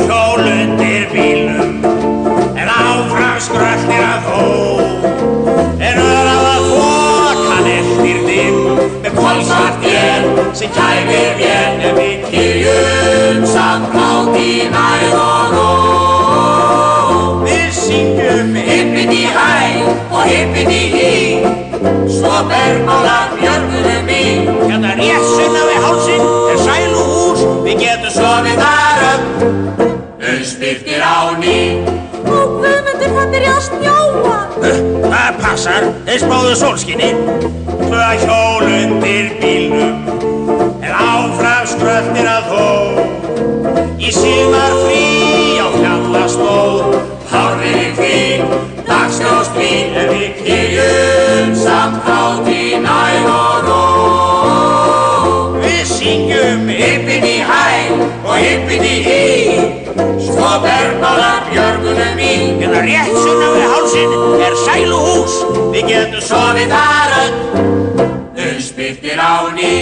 hjól undir bílnum, en áfram skröltir að þó. En öðrað að þokan eftir þig, með kolsvart él sem kæfir vél, en við kyrjum samt blátt í næð og ró. Við syngjum hippity-hæ og hippity-hí, svo bergmálar björgunum í. Hérna rétt sunnan við hálsinn er sæluhús, við getum sofið þar öll, spyrtir á ný. Ó, Guðmundur, hann er í að snjóa. Það passar, þeir spáðu sólskinni. Tvö hjól undir bílnum, en áfram skröltir að þó. Í sumarfrí á fjallaslóð, hárið í hvíl, dagsljós blíð, en við kyrjum samt blátt í næð og ró. Við syngjum hippity-hæ og hippity-hí, svo bergmálar björgunum í. Hérna rétt sunnan við hálsinn er sæluhús, við getum sofið þar öll, spyrtir á ný.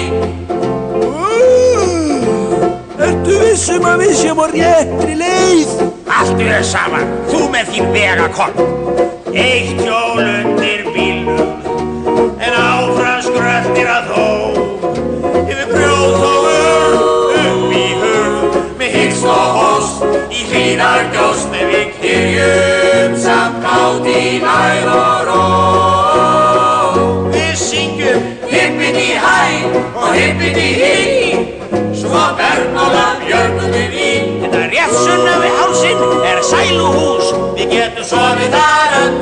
Ertu vissum að við séum á réttri leið? Allt er saman, þú með þín vegakorn. Eitt hjól undir bílnum, en áfram skröltir að þó. Yfir grjót og urð, upp í hurð, með hyggs og host, í hlíðargjóst, en við kyrjum samt blátt í næð og ró. Við syngjum hippity-hæ og hippity-hí, svo bergmálar björgunum í. Hérna rétt sunnan við hálsinn er sæluhús, við getum sofið þar öll,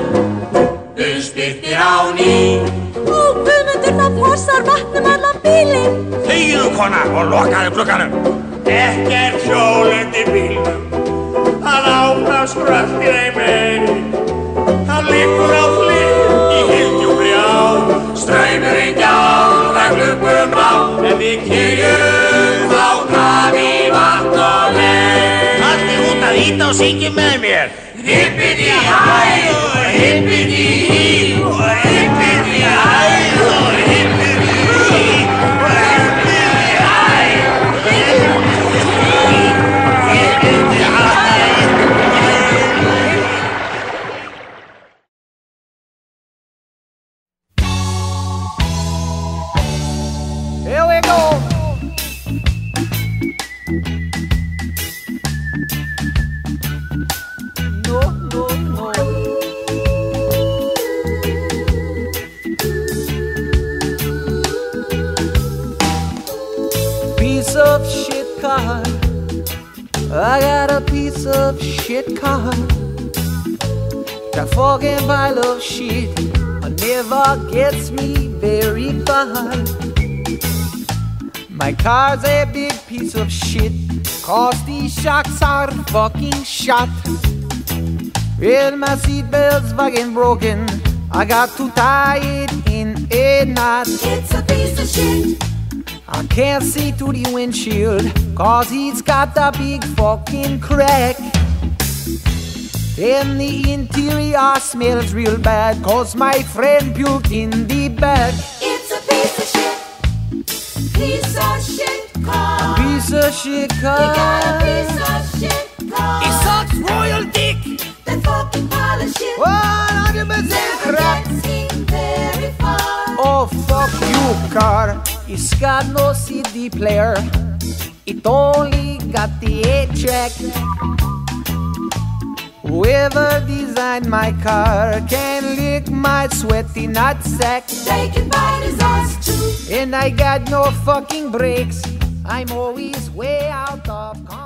spyrtir á ný. Ó, Guðmundur, það fossar vatnum allan bílinn. Þegiðu, kona, og lokaðu glugganum. Ekkert hjól undir bílnum, hann áfram skröltir ei meiri. Hann liggur á hlið í hyldjúpri á, straumurinn gjálfrar gluggum á, en við kyrjum á kafi, vatn og leið. Allir út að ýta og syngja með mér. Hippity-hæ og hippity-hí, og hippity-hæ og hippity-hí, og hippity-hæ og hippity-hí, hippity-hæ. Here we go. No, no, no. Piece of shit car. I got a piece of shit car. That fucking pile of shit never gets me very far. My car's a big piece of shit, 'cause these shocks are fucking shot. Well, my seatbelt's fucking broken, I got to tie it in a knot. It's a piece of shit. I can't see through the windshield, 'cause he's got a big fucking crack. And the interior smells real bad, 'cause my friend puked in the back. It's a piece of shit. Piece of shit car. Piece of shit car. You got a piece of shit car. It sucks royal dick. That fucking pile of shit 100% never crap. gets him very far. Oh, fuck you, car. It's got no CD player. It only got the 8-track. Whoever designed my car can lick my sweaty nutsack. They can bite his ass too. And I got no fucking brakes. I'm always way out of control.